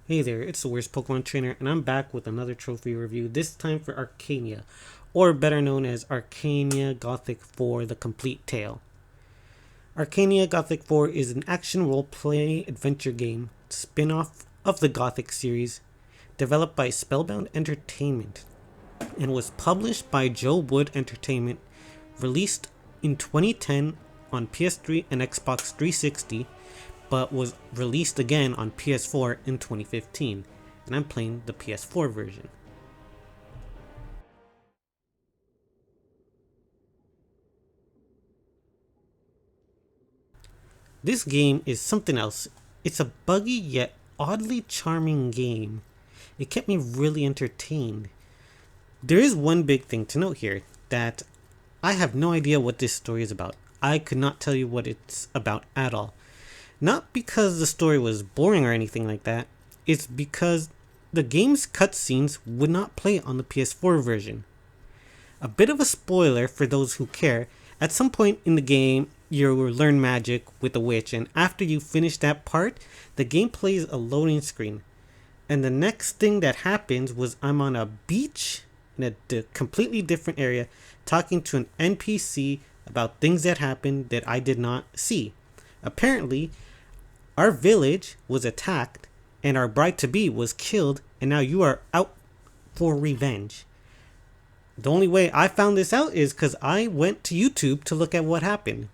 Hey there, it's the worst Pokemon trainer, and I'm back with another trophy review, this time for Arcania, or better known as Arcania Gothic 4 The Complete Tale. Arcania Gothic 4 is an action role-play adventure game, spin-off of the Gothic series, developed by Spellbound Entertainment, and was published by Joe Wood Entertainment, released in 2010 on PS3 and Xbox 360, but was released again on PS4 in 2015, and I'm playing the PS4 version. This game is something else. It's a buggy yet oddly charming game. It kept me really entertained. There is one big thing to note here, that I have no idea what this story is about. I could not tell you what it's about at all. Not because the story was boring or anything like that, it's because the game's cutscenes would not play on the PS4 version. A bit of a spoiler for those who care, at some point in the game, you learn magic with a witch, and after you finish that part, the game plays a loading screen. And the next thing that happens was I'm on a beach in a completely different area talking to an NPC about things that happened that I did not see. Apparently, our village was attacked and our bride-to-be was killed, and now you are out for revenge. The only way I found this out is because I went to YouTube to look at what happened.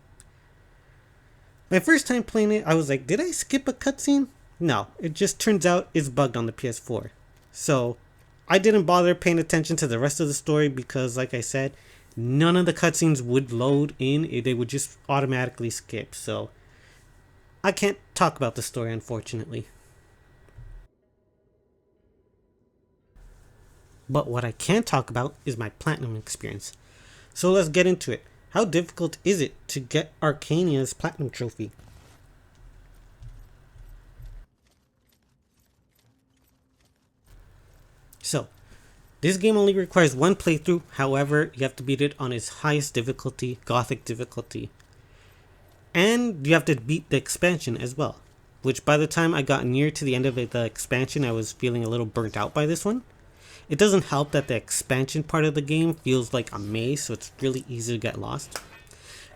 My first time playing it, I was like, did I skip a cutscene? No, it just turns out it's bugged on the PS4. So, I didn't bother paying attention to the rest of the story because, like I said, none of the cutscenes would load in. They would just automatically skip. So, I can't talk about the story, unfortunately. But what I can talk about is my platinum experience. So let's get into it. How difficult is it to get Arcania's platinum trophy? So, this game only requires one playthrough, however, you have to beat it on its highest difficulty, Gothic difficulty. And you have to beat the expansion as well. Which by the time I got near to the end of the expansion, I was feeling a little burnt out by this one. It doesn't help that the expansion part of the game feels like a maze, so it's really easy to get lost.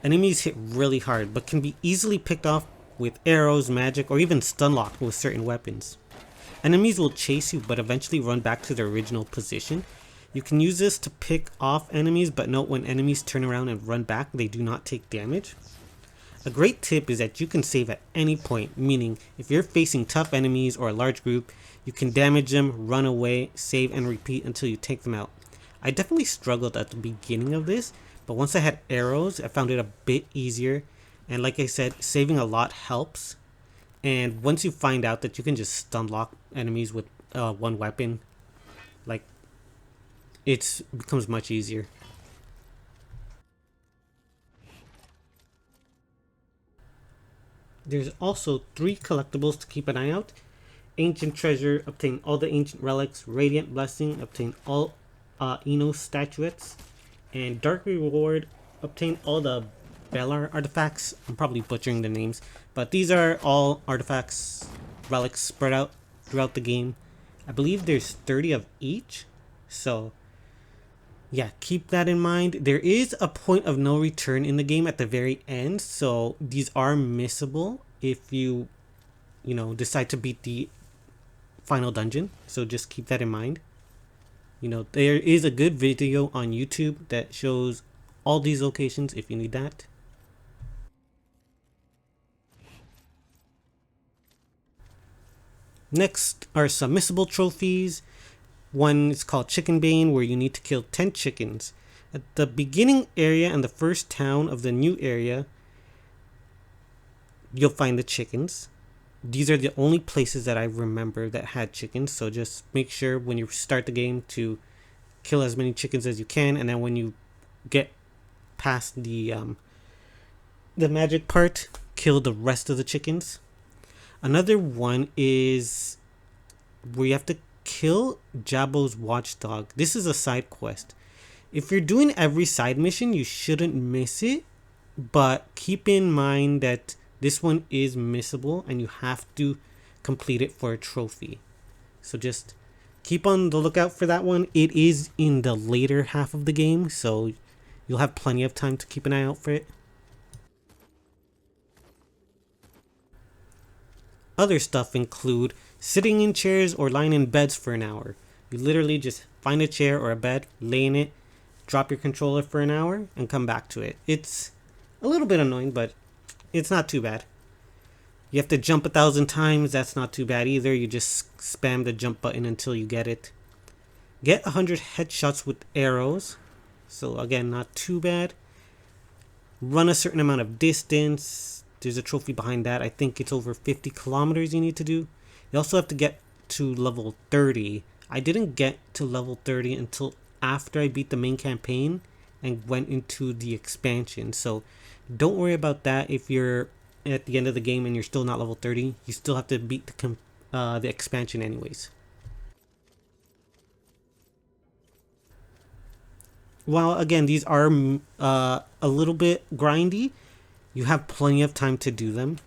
Enemies hit really hard, but can be easily picked off with arrows, magic, or even stun locked with certain weapons. Enemies will chase you, but eventually run back to their original position. You can use this to pick off enemies, but note when enemies turn around and run back, they do not take damage. A great tip is that you can save at any point, meaning if you're facing tough enemies or a large group, you can damage them, run away, save, and repeat until you take them out. I definitely struggled at the beginning of this, but once I had arrows, I found it a bit easier. And like I said, saving a lot helps. And once you find out that you can just stun lock enemies with one weapon, like, it becomes much easier. There's also 3 collectibles to keep an eye out. Ancient Treasure, obtain all the ancient relics. Radiant Blessing, obtain all Eno statuettes. And Dark Reward, obtain all the Belar artifacts. I'm probably butchering the names, but these are all artifacts, relics spread out throughout the game. I believe there's 30 of each, so yeah, keep that in mind. There is a point of no return in the game at the very end, so these are missable if you decide to beat the final dungeon. So just keep that in mind. There is a good video on YouTube that shows all these locations if you need that. Next are some missable trophies. One is called Chicken Bane, where you need to kill 10 chickens. At the beginning area and the first town of the new area, you'll find the chickens. These are the only places that I remember that had chickens, so just make sure when you start the game to kill as many chickens as you can, and then when you get past the magic part, kill the rest of the chickens. Another one is where you have to kill Jabo's watchdog. This is a side quest. If you're doing every side mission, you shouldn't miss it, but keep in mind that this one is missable and you have to complete it for a trophy. So just keep on the lookout for that one. It is in the later half of the game, so you'll have plenty of time to keep an eye out for it. Other stuff include sitting in chairs or lying in beds for an hour. You literally just find a chair or a bed, lay in it, drop your controller for an hour, and come back to it. It's a little bit annoying, but it's not too bad. You have to jump 1,000 times. That's not too bad either. You just spam the jump button until you get it. Get 100 headshots with arrows. So again, not too bad. Run a certain amount of distance. There's a trophy behind that. I think it's over 50 kilometers you need to do. You also have to get to level 30. I didn't get to level 30 until after I beat the main campaign and went into the expansion. So don't worry about that if you're at the end of the game and you're still not level 30. You still have to beat the expansion anyways. While again these are a little bit grindy, you have plenty of time to do them.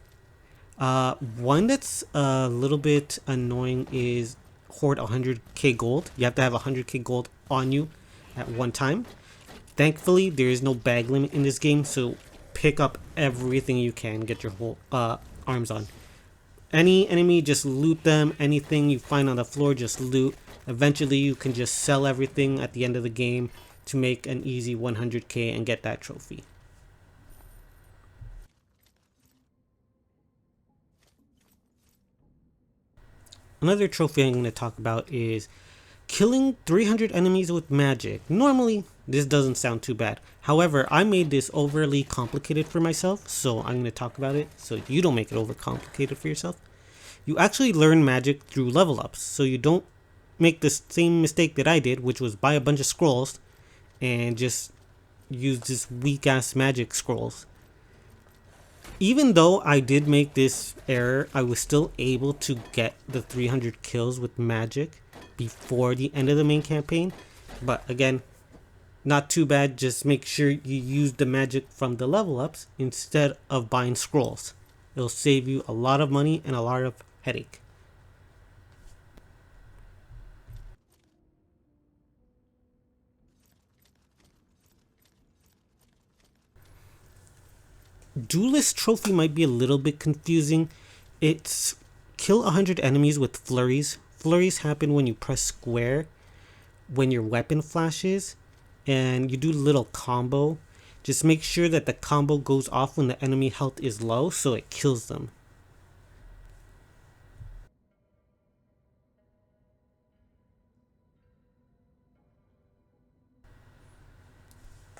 One that's a little bit annoying is hoard 100k gold. You have to have 100k gold on you at one time. Thankfully, there is no bag limit in this game, so pick up everything you can, get your whole arms on. Any enemy, just loot them. Anything you find on the floor, just loot. Eventually, you can just sell everything at the end of the game to make an easy 100k and get that trophy. Another trophy I'm going to talk about is killing 300 enemies with magic. Normally, this doesn't sound too bad. However, I made this overly complicated for myself, so I'm going to talk about it so you don't make it overcomplicated for yourself. You actually learn magic through level ups, so you don't make the same mistake that I did, which was buy a bunch of scrolls and just use this weak ass magic scrolls. Even though I did make this error, I was still able to get the 300 kills with magic before the end of the main campaign. But again, not too bad. Just make sure you use the magic from the level ups instead of buying scrolls. It'll save you a lot of money and a lot of headache. Duelist trophy might be a little bit confusing. It's kill 100 enemies with flurries. Flurries happen when you press square when your weapon flashes, and you do a little combo. Just make sure that the combo goes off when the enemy health is low so it kills them.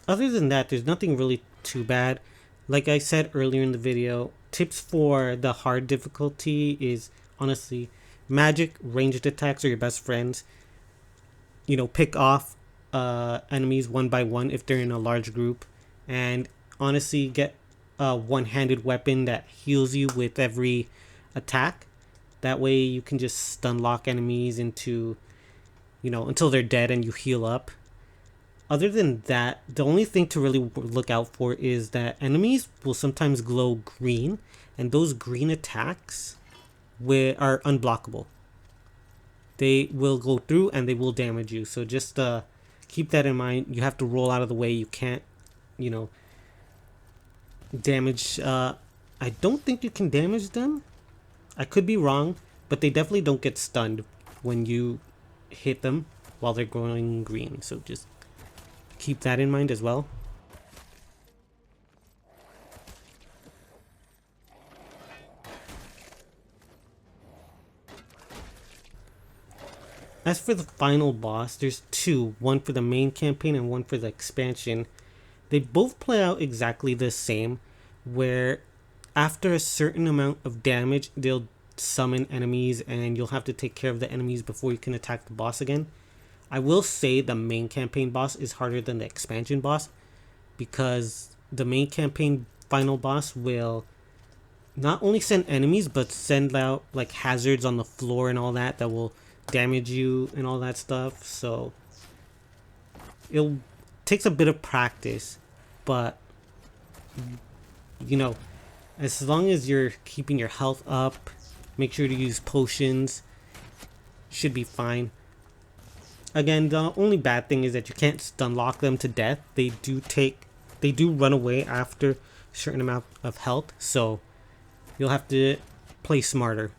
Other than that, there's nothing really too bad. Like I said earlier in the video, tips for the hard difficulty is honestly magic, ranged attacks are your best friends. You know, pick off enemies one by one if they're in a large group, and honestly get a one-handed weapon that heals you with every attack. That way you can just stun lock enemies into, you know, until they're dead and you heal up. Other than that, the only thing to really look out for is that enemies will sometimes glow green, and those green attacks are unblockable. They will go through and they will damage you. So just keep that in mind. You have to roll out of the way. You can't, you know, damage. I don't think you can damage them. I could be wrong, but they definitely don't get stunned when you hit them while they're glowing green. So just keep that in mind as well. As for the final boss, there's two, one for the main campaign and one for the expansion. They both play out exactly the same, where after a certain amount of damage, they'll summon enemies and you'll have to take care of the enemies before you can attack the boss again. I will say the main campaign boss is harder than the expansion boss, because the main campaign final boss will not only send enemies but send out like hazards on the floor and all that will damage you and all that stuff. So it takes a bit of practice, but you know, as long as you're keeping your health up, make sure to use potions. should be fine. Again, the only bad thing is that you can't stun lock them to death. They do run away after a certain amount of health, so you'll have to play smarter.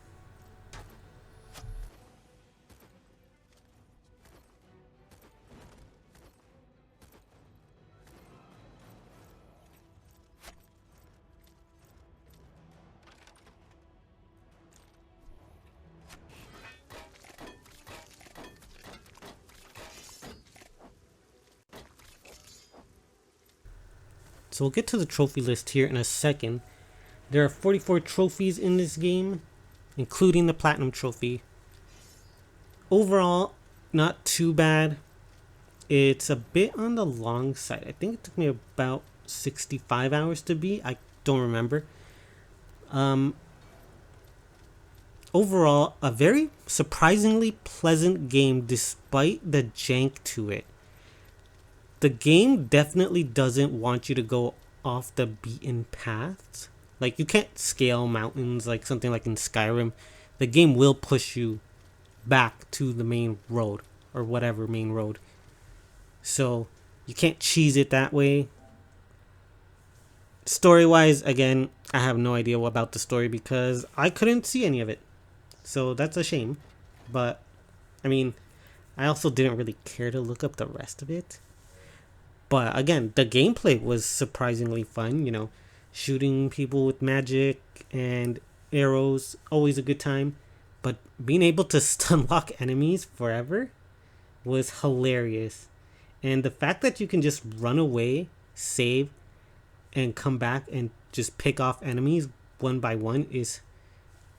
So we'll get to the trophy list here in a second. There are 44 trophies in this game, including the platinum trophy. Overall, not too bad. It's a bit on the long side. I think it took me about 65 hours to beat. I don't remember. Overall, a very surprisingly pleasant game despite the jank to it. The game definitely doesn't want you to go off the beaten paths. Like, you can't scale mountains like something like in Skyrim. The game will push you back to the main road, or whatever main road. So, you can't cheese it that way. Story-wise, again, I have no idea about the story because I couldn't see any of it. So, that's a shame. But, I mean, I also didn't really care to look up the rest of it. But again, the gameplay was surprisingly fun, you know, shooting people with magic and arrows, always a good time. But being able to stun lock enemies forever was hilarious. And the fact that you can just run away, save, and come back and just pick off enemies one by one is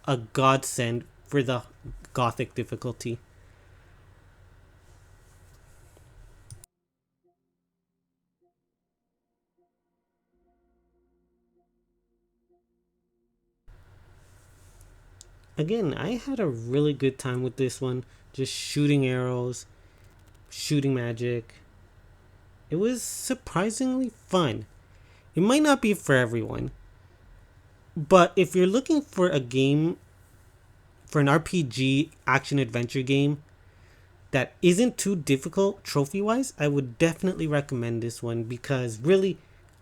a godsend for the Gothic difficulty. Again, I had a really good time with this one. Just shooting arrows, shooting magic. It was surprisingly fun. It might not be for everyone, but if you're looking for a game, for an RPG action adventure game that isn't too difficult trophy wise, I would definitely recommend this one because really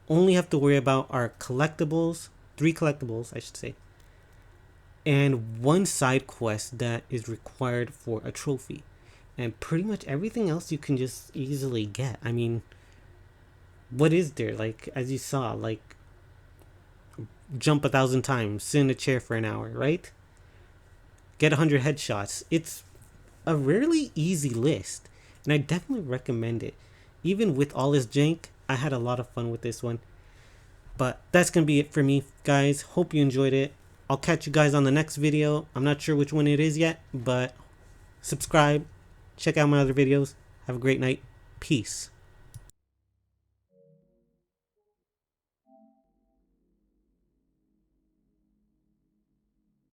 only have to worry about our collectibles, 3 collectibles, I should say, and one side quest that is required for a trophy. And pretty much everything else you can just easily get. I mean, what is there? Like, as you saw, like, jump 1,000 times, sit in a chair for an hour, right? Get 100 headshots. It's a rarely easy list, and I definitely recommend it. Even with all this jank, I had a lot of fun with this one. But that's going to be it for me, guys. Hope you enjoyed it. I'll catch you guys on the next video. I'm not sure which one it is yet, but subscribe. Check out my other videos. Have a great night. Peace.